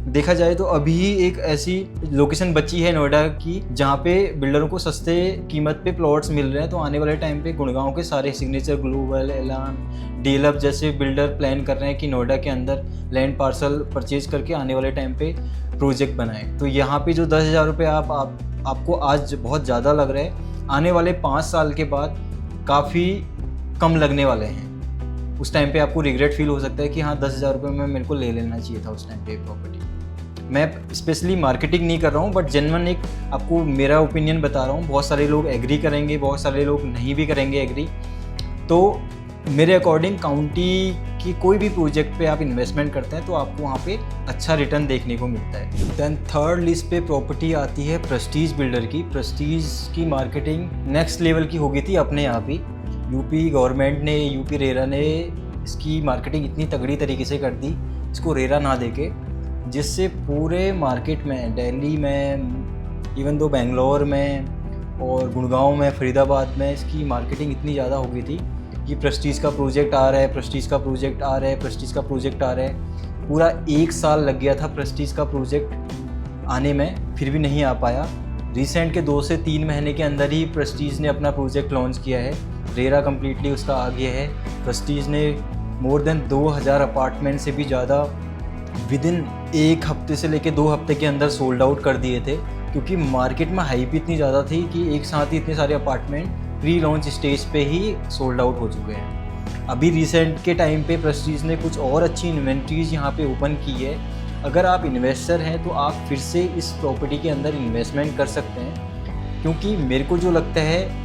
देखा जाए तो अभी ही एक ऐसी लोकेशन बची है नोएडा की जहाँ पे बिल्डरों को सस्ते कीमत पे प्लॉट्स मिल रहे हैं। तो आने वाले टाइम पे गुड़गांव के सारे सिग्नेचर, ग्लोबल, एलान, डीलअप जैसे बिल्डर प्लान कर रहे हैं कि नोएडा के अंदर लैंड पार्सल परचेज करके आने वाले टाइम पे प्रोजेक्ट बनाएं। तो यहाँ पे जो 10,000 रुपये आपको आज बहुत ज़्यादा लग रहा है, आने वाले 5 साल के बाद काफ़ी कम लगने वाले हैं। उस टाइम पे आपको रिग्रेट फील हो सकता है कि हाँ 10,000 रुपये में मेरे को ले लेना चाहिए था उस टाइम पे प्रॉपर्टी। मैं स्पेशली मार्केटिंग नहीं कर रहा हूँ, बट जेन्युइन एक आपको मेरा ओपिनियन बता रहा हूँ। बहुत सारे लोग एग्री करेंगे, बहुत सारे लोग नहीं भी करेंगे एग्री। तो मेरे अकॉर्डिंग काउंटी की कोई भी प्रोजेक्ट पे आप इन्वेस्टमेंट करते हैं तो आपको वहाँ पे अच्छा रिटर्न देखने को मिलता है। देन थर्ड लिस्ट पे प्रॉपर्टी आती है प्रेस्टीज बिल्डर की। प्रेस्टीज की मार्केटिंग नेक्स्ट लेवल की हो गई थी अपने यहाँ भी। यूपी गवर्नमेंट ने, यूपी रेरा ने इसकी मार्केटिंग इतनी तगड़ी तरीके से कर दी, इसको रेरा ना देके, जिससे पूरे मार्केट में, दिल्ली में, इवन दो बेंगलोर में और गुड़गांव में, फरीदाबाद में इसकी मार्केटिंग इतनी ज़्यादा हो गई थी कि प्रेस्टीज का प्रोजेक्ट आ रहा है, प्रेस्टीज का प्रोजेक्ट आ रहा है, प्रेस्टीज का प्रोजेक्ट आ रहा है। पूरा 1 साल लग गया था प्रेस्टीज का प्रोजेक्ट आने में, फिर भी नहीं आ पाया। रिसेंट के 2 से 3 महीने के अंदर ही प्रेस्टीज ने अपना प्रोजेक्ट लॉन्च किया है। रेरा कम्प्लीटली उसका आगे है। प्रेस्टीज ने मोर देन 2000 अपार्टमेंट से भी ज़्यादा विदिन 1 हफ्ते से लेकर 2 हफ्ते के अंदर सोल्ड आउट कर दिए थे, क्योंकि मार्केट में हाइप इतनी ज़्यादा थी कि एक साथ ही इतने सारे अपार्टमेंट प्री लॉन्च स्टेज पे ही सोल्ड आउट हो चुके हैं। अभी रिसेंट के टाइम पे प्रेस्टीज ने कुछ और अच्छी इन्वेंट्रीज यहाँ पे ओपन की है। अगर आप इन्वेस्टर हैं तो आप फिर से इस प्रॉपर्टी के अंदर इन्वेस्टमेंट कर सकते हैं, क्योंकि मेरे को जो लगता है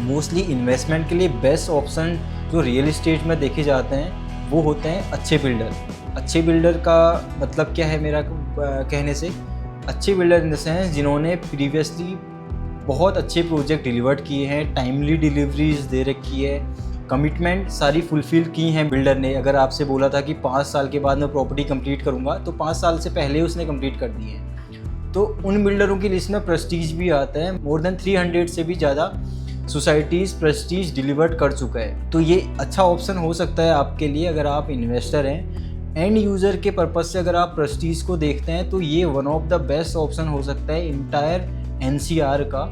मोस्टली इन्वेस्टमेंट के लिए बेस्ट ऑप्शन जो रियल इस्टेट में देखे जाते हैं वो होते हैं अच्छे बिल्डर। अच्छे बिल्डर का मतलब क्या है मेरा कहने से, अच्छे बिल्डर इन द सेंस जिन्होंने प्रीवियसली बहुत अच्छे प्रोजेक्ट डिलीवर्ड किए हैं, टाइमली डिलीवरीज दे रखी है, कमिटमेंट सारी फुलफ़िल की हैं बिल्डर ने। अगर आपसे बोला था कि 5 साल के बाद मैं प्रॉपर्टी कंप्लीट करूंगा, तो 5 साल से पहले उसने कंप्लीट कर दी है। तो उन बिल्डरों की लिस्ट में प्रेस्टीज भी आता है। मोर देन 300 से भी ज़्यादा सोसाइटीज़ प्रेस्टीज डिलीवर्ड कर चुका है। तो ये अच्छा ऑप्शन हो सकता है आपके लिए अगर आप इन्वेस्टर हैं। एंड यूज़र के पर्पज़ से अगर आप प्रेस्टीज को देखते हैं तो ये one of the best option हो सकता है इंटायर एनसीआर का।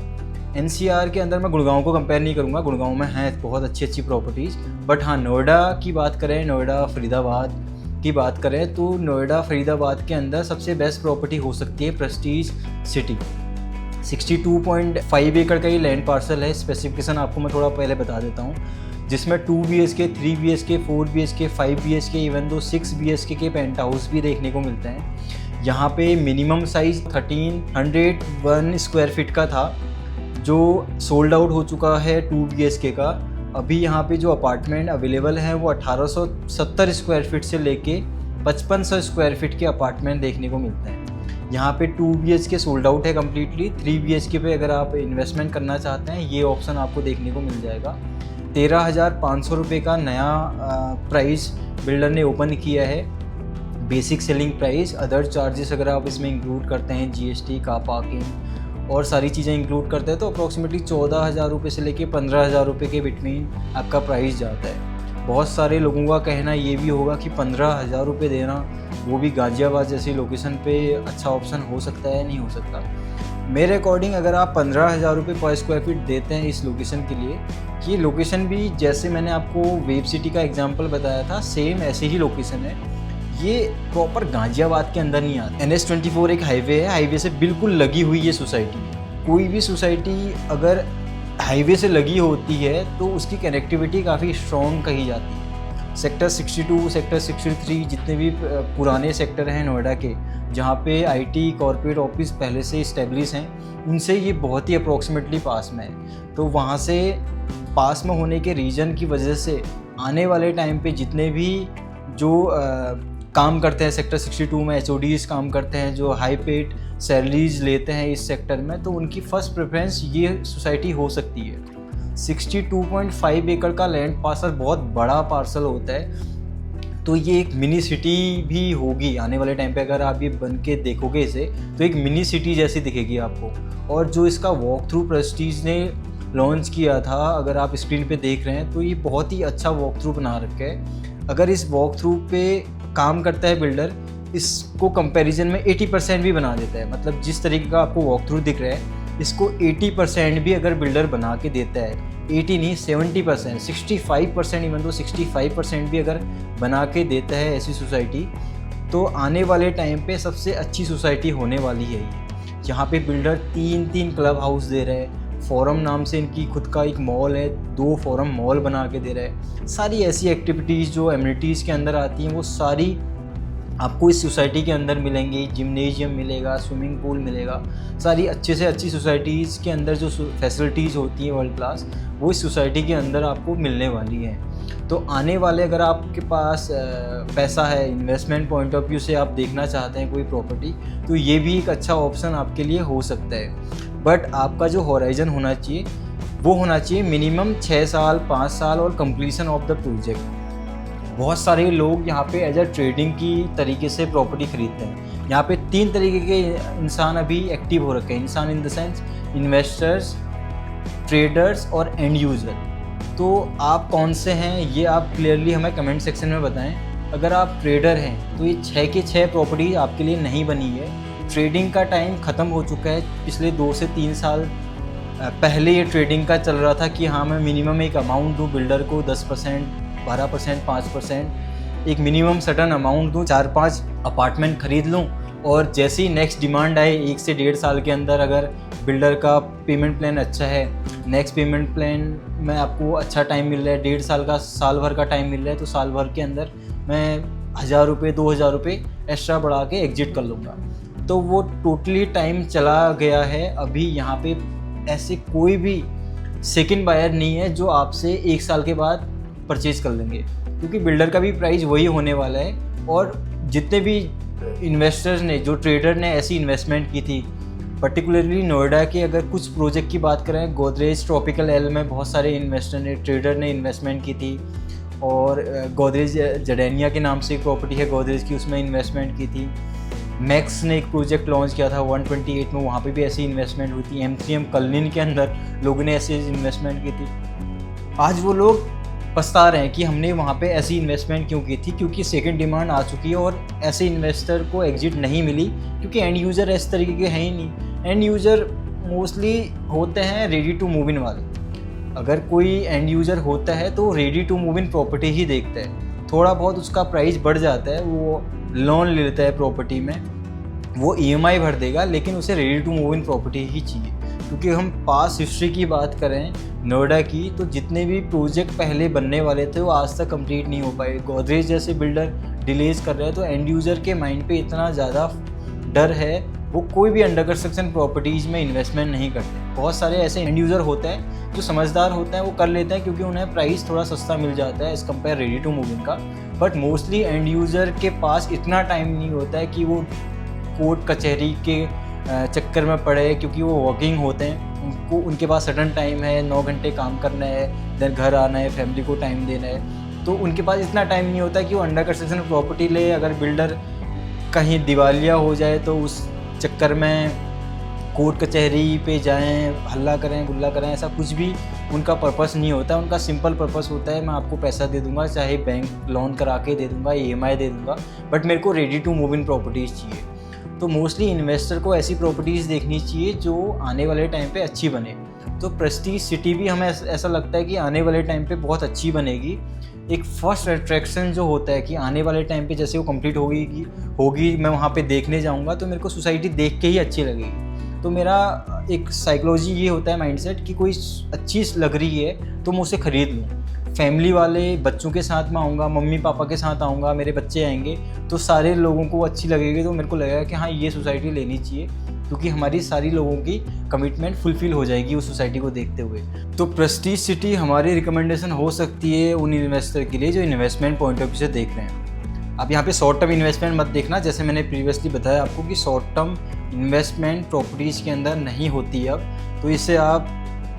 एनसीआर के अंदर मैं गुड़गांव को कंपेयर नहीं करूँगा, गुड़गांव में हैं बहुत अच्छी प्रॉपर्टीज़, बट हाँ नोएडा की बात करें, नोएडा फरीदाबाद की बात करें तो नोएडा फरीदाबाद के अंदर सबसे बेस्ट प्रॉपर्टी हो सकती है प्रेस्टीज सिटी। 62.5 एकड़ का ये लैंड पार्सल है। स्पेसिफिकेशन आपको मैं थोड़ा पहले बता देता हूँ, जिसमें 2 BHK, 3 BHK, 4 BHK, 5 BHK, even though 6 BHK के पेंट हाउस भी देखने को मिलते हैं। यहाँ पे मिनिमम साइज़ 1301 स्क्वायर फीट का था, जो सोल्ड आउट हो चुका है 2 BHK का। अभी यहाँ पे जो अपार्टमेंट अवेलेबल हैं वो 1870 स्क्वायर फीट से लेके 5500 स्क्वायर फीट के अपार्टमेंट देखने को मिलते हैं। यहाँ पे 2 BHK सोल्ड आउट है कम्प्लीटली। 3 BHK पे अगर आप इन्वेस्टमेंट करना चाहते हैं ये ऑप्शन आपको देखने को मिल जाएगा। 13,500 रुपये का नया प्राइस बिल्डर ने ओपन किया है, basic selling price. Other charges अगर आप इसमें इंक्लूड करते हैं, GST का, पार्किंग और सारी चीज़ें इंक्लूड करते हैं, तो अप्रॉक्सीमेटली 14,000 रुपये से लेके 15,000 रुपये के बिटवीन आपका प्राइस जाता है। बहुत सारे लोगों का कहना ये भी होगा कि 15,000 रुपये देना, वो भी गाज़ियाबाद जैसी लोकेशन पे अच्छा ऑप्शन हो सकता है, नहीं हो सकता। मेरे अकॉर्डिंग अगर आप 15,000 रुपये पर स्क्वायर फीट देते हैं इस लोकेशन के लिए, ये लोकेशन भी जैसे मैंने आपको वेब सिटी का एग्जांपल बताया था सेम ऐसे ही लोकेशन है। ये प्रॉपर गाज़ियाबाद के अंदर नहीं आता। NH24 एक हाईवे है, हाईवे से बिल्कुल लगी हुई ये सोसाइटी। कोई भी सोसाइटी अगर हाईवे से लगी होती है तो उसकी कनेक्टिविटी काफ़ी स्ट्रॉन्ग कही जाती है। सेक्टर 62, सेक्टर 63 जितने भी पुराने सेक्टर हैं नोएडा के, जहाँ पे IT कॉर्पोरेट ऑफिस पहले से इस्टेब्लिश हैं, उनसे ये बहुत ही अप्रॉक्सीमेटली पास में है। तो वहाँ से पास में होने के रीजन की वजह से आने वाले टाइम पे जितने भी जो काम करते हैं सेक्टर 62 में, HODs काम करते हैं, जो हाई पेड सैलरीज लेते हैं इस सेक्टर में, तो उनकी फ़र्स्ट प्रेफरेंस ये सोसाइटी हो सकती है। 62.5 एकड़ का लैंड पार्सल बहुत बड़ा पार्सल होता है, तो ये एक मिनी सिटी भी होगी आने वाले टाइम पे। अगर आप ये बन के देखोगे इसे तो एक मिनी सिटी जैसी दिखेगी आपको। और जो इसका वॉक थ्रू प्रेस्टीज ने लॉन्च किया था, अगर आप स्क्रीन पे देख रहे हैं, तो ये बहुत ही अच्छा वॉक थ्रू बना रखा है। अगर इस वॉक थ्रू पे काम करता है बिल्डर इसको कंपैरिजन में 80% भी बना देता है। मतलब जिस तरीके का आपको वॉक थ्रू दिख रहा है, इसको 80% भी अगर बिल्डर बना के देता है, 80 नहीं 70%, 65% इवन तो 65% भी अगर बना के देता है ऐसी सोसाइटी, तो आने वाले टाइम पे सबसे अच्छी सोसाइटी होने वाली है ये। यहाँ पे बिल्डर 3 क्लब हाउस दे रहे हैं, फोरम नाम से इनकी खुद का एक मॉल है, 2 फोरम मॉल बना के दे रहा है। सारी ऐसी एक्टिविटीज़ जो एमिनिटीज़ के अंदर आती हैं वो सारी आपको इस सोसाइटी के अंदर मिलेंगी। जिम्नेजियम मिलेगा, स्विमिंग पूल मिलेगा, सारी अच्छे से अच्छी सोसाइटीज़ के अंदर जो फैसिलिटीज़ होती हैं वर्ल्ड क्लास, वो इस सोसाइटी के अंदर आपको मिलने वाली हैं। तो आने वाले अगर आपके पास पैसा है, इन्वेस्टमेंट पॉइंट ऑफ व्यू से आप देखना चाहते हैं कोई प्रॉपर्टी, तो ये भी एक अच्छा ऑप्शन आपके लिए हो सकता है। बट आपका जो हॉराइजन होना चाहिए वो होना चाहिए मिनिमम 6 साल 5 साल और कंप्लीशन ऑफ द प्रोजेक्ट। बहुत सारे लोग यहाँ पे एज अ ट्रेडिंग की तरीके से प्रॉपर्टी खरीदते हैं। यहाँ पे 3 तरीके के इंसान अभी एक्टिव हो रखे हैं। इंसान in the sense investors, traders और एंड यूज़र। तो आप कौन से हैं ये आप क्लियरली हमें कमेंट सेक्शन में बताएं। अगर आप ट्रेडर हैं तो ये 6 के 6 प्रॉपर्टी आपके लिए नहीं बनी है। ट्रेडिंग का टाइम ख़त्म हो चुका है। पिछले 2 से 3 साल पहले ये ट्रेडिंग का चल रहा था कि हाँ मैं मिनिमम एक अमाउंट दूँ बिल्डर को, 10%, 12%, 5%, एक मिनिमम सटन अमाउंट दूँ, 4-5 अपार्टमेंट खरीद लूँ, और जैसे ही नेक्स्ट डिमांड आए 1 से 1.5 साल के अंदर अगर बिल्डर का पेमेंट प्लान अच्छा है, नेक्स्ट पेमेंट प्लान में आपको अच्छा टाइम मिल रहा है, 1.5 साल का, साल भर का टाइम मिल रहा है, तो साल भर के अंदर मैं 1000 रुपये 2000 रुपये एक्स्ट्रा बढ़ा के एग्जिट कर लूँगा। तो वो टोटली टाइम चला गया है। अभी यहाँ पे ऐसे कोई भी सेकंड बायर नहीं है जो आपसे 1 साल के बाद परचेज कर लेंगे, क्योंकि बिल्डर का भी प्राइस वही होने वाला है। और जितने भी इन्वेस्टर्स ने, जो ट्रेडर ने ऐसी इन्वेस्टमेंट की थी, पर्टिकुलरली नोएडा के अगर कुछ प्रोजेक्ट की बात करें, गोदरेज ट्रॉपिकल एल में बहुत सारे इन्वेस्टर ने, ट्रेडर ने इन्वेस्टमेंट की थी, और गोदरेज जडेनिया के नाम से एक प्रॉपर्टी है गोदरेज की, उसमें इन्वेस्टमेंट की थी। मैक्स ने एक प्रोजेक्ट लॉन्च किया था 128 में, वहाँ पे भी ऐसी इन्वेस्टमेंट हुई थी। M3M कलिन के अंदर लोगों ने ऐसी इन्वेस्टमेंट की थी। आज वो लोग पछता रहे हैं कि हमने वहाँ पे ऐसी इन्वेस्टमेंट क्यों की थी, क्योंकि सेकंड डिमांड आ चुकी है और ऐसे इन्वेस्टर को एग्जिट नहीं मिली, क्योंकि एंड यूज़र इस तरीके के हैं ही नहीं। एंड यूज़र मोस्टली होते हैं रेडी टू मूव इन वाले। अगर कोई एंड यूज़र होता है तो ready to move in property ही देखता है। थोड़ा बहुत उसका प्राइस बढ़ जाता है, वो लोन ले लेता है प्रॉपर्टी में, वो EMI भर देगा, लेकिन उसे ready to move in property ही चाहिए। क्योंकि हम पास हिस्ट्री की बात करें नोएडा की, तो जितने भी प्रोजेक्ट पहले बनने वाले थे वो आज तक कंप्लीट नहीं हो पाए। गोदरेज जैसे बिल्डर डिलेज कर रहे हैं, तो एंड यूज़र के माइंड पे इतना ज़्यादा डर है, वो कोई भी अंडर कंस्ट्रक्शन प्रॉपर्टीज़ में इन्वेस्टमेंट नहीं करते। बहुत सारे ऐसे एंड यूज़र होते हैं जो समझदार होते हैं, वो कर लेते हैं क्योंकि उन्हें प्राइस थोड़ा सस्ता मिल जाता है as compare ready to move in का। बट मोस्टली एंड यूज़र के पास इतना टाइम नहीं होता है कि वो कोर्ट कचहरी के चक्कर में पड़े, क्योंकि वो वर्किंग होते हैं, उनके पास सडन टाइम है, 9 घंटे काम करना है, देन घर आना है, फैमिली को टाइम देना है, तो उनके पास इतना टाइम नहीं होता कि वो अंडर कंस्ट्रक्शन प्रॉपर्टी ले। अगर बिल्डर कहीं दिवालिया हो जाए तो उस चक्कर में कोर्ट कचहरी पे जाएं, हल्ला करें, गुल्ला करें, ऐसा कुछ भी उनका पर्पस नहीं होता। उनका सिंपल पर्पस होता है, मैं आपको पैसा दे दूंगा, चाहे बैंक लोन करा के दे दूंगा, EMI दे दूंगा, बट मेरे को ready to move in properties चाहिए। तो मोस्टली इन्वेस्टर को ऐसी प्रॉपर्टीज़ देखनी चाहिए जो आने वाले टाइम पे अच्छी बने। तो प्रेस्टीज सिटी भी हमें ऐसा लगता है कि आने वाले टाइम पे बहुत अच्छी बनेगी। एक फर्स्ट अट्रैक्शन जो होता है कि आने वाले टाइम पे जैसे वो कंप्लीट होगी मैं वहाँ पे देखने जाऊँगा तो मेरे को सोसाइटी देख के ही अच्छी लगेगी। तो मेरा एक साइकोलॉजी ये होता है माइंडसेट कि कोई अच्छी लग रही है तो मैं उसे ख़रीद लूँ। फैमिली वाले बच्चों के साथ मैं आऊँगा, मम्मी पापा के साथ आऊँगा, मेरे बच्चे आएंगे, तो सारे लोगों को अच्छी लगेगी। तो मेरे को लगेगा कि हाँ ये सोसाइटी लेनी चाहिए, क्योंकि हमारी सारी लोगों की कमिटमेंट फुलफ़िल हो जाएगी उस सोसाइटी को देखते हुए। तो प्रेस्टीज सिटी हमारी रिकमेंडेशन हो सकती है उन इन्वेस्टर के लिए जो इन्वेस्टमेंट पॉइंट ऑफ व्यू से देख रहे हैं। अब यहाँ पे शॉर्ट टर्म इन्वेस्टमेंट मत देखना, जैसे मैंने प्रीवियसली बताया आपको कि शॉर्ट टर्म इन्वेस्टमेंट प्रॉपर्टीज़ के अंदर नहीं होती है अब। तो इसे आप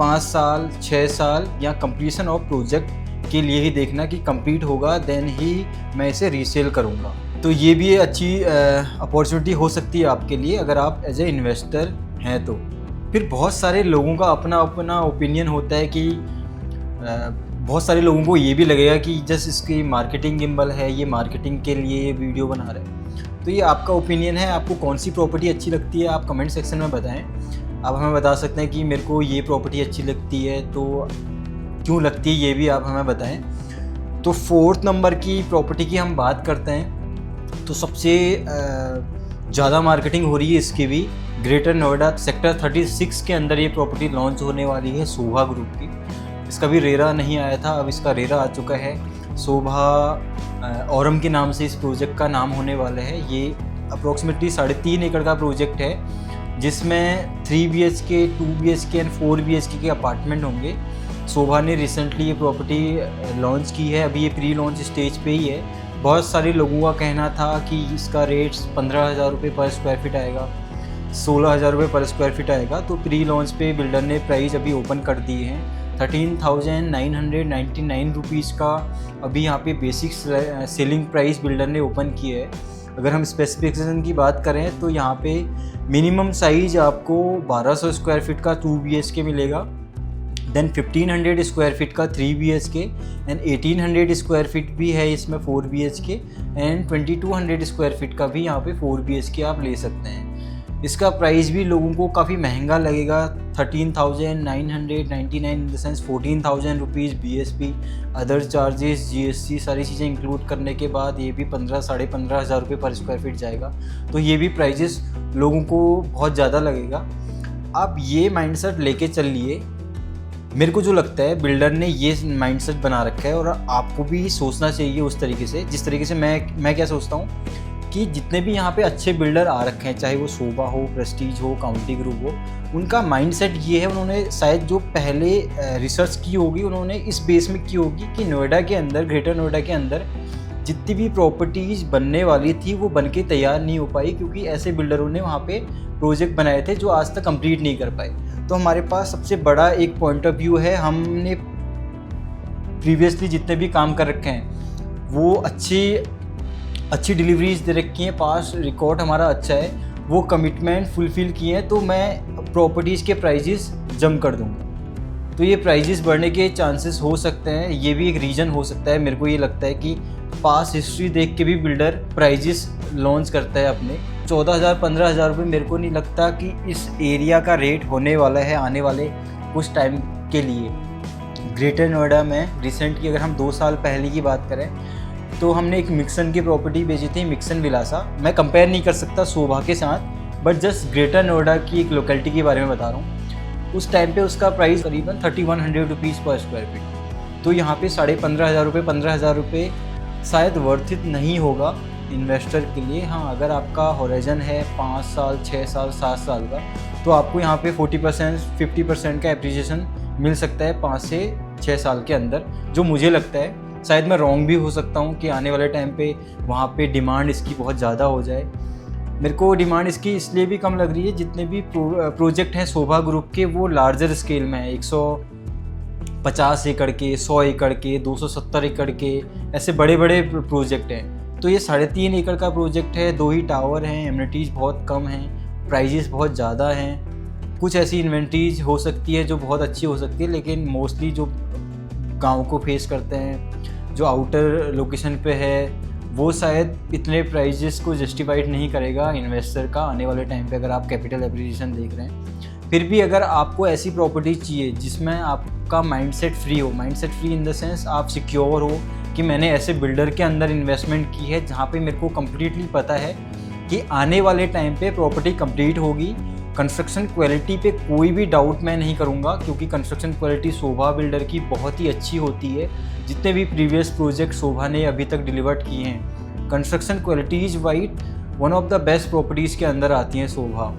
5 साल 6 साल या कंप्लीशन ऑफ प्रोजेक्ट के लिए ही देखना कि कंप्लीट होगा देन ही मैं इसे रीसेल करूँगा। तो ये भी अच्छी अपॉर्चुनिटी हो सकती है आपके लिए अगर आप एज ए इन्वेस्टर हैं तो। फिर बहुत सारे लोगों का अपना अपना ओपिनियन होता है कि बहुत सारे लोगों को ये भी लगेगा कि जस्ट इसकी मार्केटिंग गिम्बल है, ये मार्केटिंग के लिए ये वीडियो बना रहे हैं। तो ये आपका ओपिनियन है, आपको कौन सी प्रॉपर्टी अच्छी लगती है आप कमेंट सेक्शन में बताएं। आप हमें बता सकते हैं कि मेरे को ये प्रॉपर्टी अच्छी लगती है, तो क्यों लगती है ये भी आप हमें बताएं। तो 4th नंबर की प्रॉपर्टी की हम बात करते हैं, तो सबसे ज़्यादा मार्केटिंग हो रही है इसकी भी। ग्रेटर नोएडा सेक्टर 36 के अंदर ये प्रॉपर्टी लॉन्च होने वाली है शोभा ग्रुप की। इसका भी रेरा नहीं आया था, अब इसका रेरा आ चुका है। शोभा औरम के नाम से इस प्रोजेक्ट का नाम होने वाला है। ये अप्रोक्सीमेटली 3.5 एकड़ का प्रोजेक्ट है, जिसमें 3 BHK, 2 BHK एंड 4 BHK के अपार्टमेंट होंगे। शोभा ने रिसेंटली ये प्रॉपर्टी लॉन्च की है, अभी ये प्री लॉन्च स्टेज पे ही है। बहुत सारे लोगों का कहना था कि इसका रेट 15,000 रुपये पर स्क्वायर फीट आएगा, 16,000 रुपये पर स्क्वायर फीट आएगा। तो प्री लॉन्च पे बिल्डर ने प्राइस अभी ओपन कर दिए हैं। 13,999 रुपीज़ का अभी यहाँ पे बेसिक सेलिंग प्राइस बिल्डर ने ओपन किया है। अगर हम स्पेसिफिकेशन की बात करें तो यहाँ पे मिनिमम साइज आपको 1200 स्क्वायर फीट का 2 BHK मिलेगा, देन 1500 स्क्वायर फीट का 3 BHK एंड 1800 स्क्वायर फीट भी है इसमें 4 BHK एंड 2200 स्क्वायर फीट का भी यहाँ पे 4 BHK आप ले सकते हैं। इसका प्राइस भी लोगों को काफ़ी महंगा लगेगा, 13,999 in the sense 14,000 rupees BSP, other charges, GST सारी चीज़ें इंक्लूड करने के बाद ये भी 15,000 साढ़े 15,000 रुपये पर स्क्वायर फीट जाएगा। तो ये भी प्राइजेस लोगों को बहुत ज़्यादा लगेगा। आप ये माइंडसेट लेके चलिए। मेरे को जो लगता है बिल्डर ने ये माइंडसेट बना रखा है और आपको भी सोचना चाहिए उस तरीके से, जिस तरीके से मैं क्या सोचता हूँ कि जितने भी यहाँ पे अच्छे बिल्डर आ रखे हैं, चाहे वो शोभा हो, प्रेस्टीज हो, काउंटी ग्रुप हो, उनका माइंडसेट ये है, उन्होंने शायद जो पहले रिसर्च की होगी उन्होंने इस बेस में की होगी कि नोएडा के अंदर, ग्रेटर नोएडा के अंदर जितनी भी प्रॉपर्टीज़ बनने वाली थी वो बन के तैयार नहीं हो पाई, क्योंकि ऐसे बिल्डरों ने वहाँ पे प्रोजेक्ट बनाए थे जो आज तक कंप्लीट नहीं कर पाए। तो हमारे पास सबसे बड़ा एक पॉइंट ऑफ व्यू है, हमने प्रीवियसली जितने भी काम कर रखे हैं वो अच्छी डिलीवरीज दे रखी हैं, पास रिकॉर्ड हमारा अच्छा है, वो कमिटमेंट फुलफ़िल किए हैं, तो मैं प्रॉपर्टीज़ के प्राइजेस जम कर दूँगा। तो ये प्राइजेस बढ़ने के चांसेस हो सकते हैं, ये भी एक रीज़न हो सकता है। मेरे को ये लगता है कि पास हिस्ट्री देख के भी बिल्डर प्राइजेस लॉन्च करता है अपने। 14,000 15,000 रुपये मेरे को नहीं लगता कि इस एरिया का रेट होने वाला है आने वाले कुछ टाइम के लिए। ग्रेटर नोएडा में रिसेंट की अगर हम 2 साल पहले की बात करें तो हमने एक मिक्सन की प्रॉपर्टी बेची थी, मिक्सन विलासा। मैं कंपेयर नहीं कर सकता शोभा के साथ, बट जस्ट ग्रेटर नोएडा की एक लोकेलिटी के बारे में बता रहा हूँ। उस टाइम पे उसका प्राइस करीबन 3,100 रुपीज़ पर स्क्वायर फीट। तो यहाँ पे 15,500 रुपये 15,000 रुपये शायद वर्थ इट नहीं होगा इन्वेस्टर के लिए। हाँ, अगर आपका हॉराइजन है 5 साल 6 साल 7 साल का, तो आपको यहाँ पे 40% 50% का एप्रिसिएशन मिल सकता है 5 से 6 साल के अंदर, जो मुझे लगता है। शायद मैं रॉन्ग भी हो सकता हूँ कि आने वाले टाइम पे वहाँ पे डिमांड इसकी बहुत ज़्यादा हो जाए। मेरे को डिमांड इसकी इसलिए भी कम लग रही है, जितने भी प्रोजेक्ट हैं शोभा ग्रुप के वो लार्जर स्केल में है, 150 एकड़ के, 100 एकड़ के, 270 एकड़ के, ऐसे बड़े बड़े प्रोजेक्ट हैं। तो ये 3.5 एकड़ का प्रोजेक्ट है, 2 ही टावर हैं, एमिनिटीज़ बहुत कम हैं, प्राइजेस बहुत ज़्यादा हैं। कुछ ऐसी इन्वेंट्रीज हो सकती है जो बहुत अच्छी हो सकती है, लेकिन मोस्टली जो गाँव को फेस करते हैं, जो आउटर लोकेशन पे है, वो शायद इतने प्राइजेस को जस्टिफाइड नहीं करेगा इन्वेस्टर का आने वाले टाइम पे, अगर आप कैपिटल एप्रिसिएशन देख रहे हैं। फिर भी अगर आपको ऐसी प्रॉपर्टी चाहिए जिसमें आपका माइंडसेट फ्री हो, mindset free in the sense आप सिक्योर हो कि मैंने ऐसे बिल्डर के अंदर इन्वेस्टमेंट की है जहाँ पे मेरे को कम्प्लीटली पता है कि आने वाले टाइम पे प्रॉपर्टी कंप्लीट होगी, कंस्ट्रक्शन क्वालिटी पे कोई भी डाउट मैं नहीं करूँगा, क्योंकि कंस्ट्रक्शन क्वालिटी शोभा बिल्डर की बहुत ही अच्छी होती है। जितने भी प्रीवियस प्रोजेक्ट शोभा ने अभी तक डिलीवर्ड किए हैं, construction qualities wise one of the best properties के अंदर आती हैं शोभा।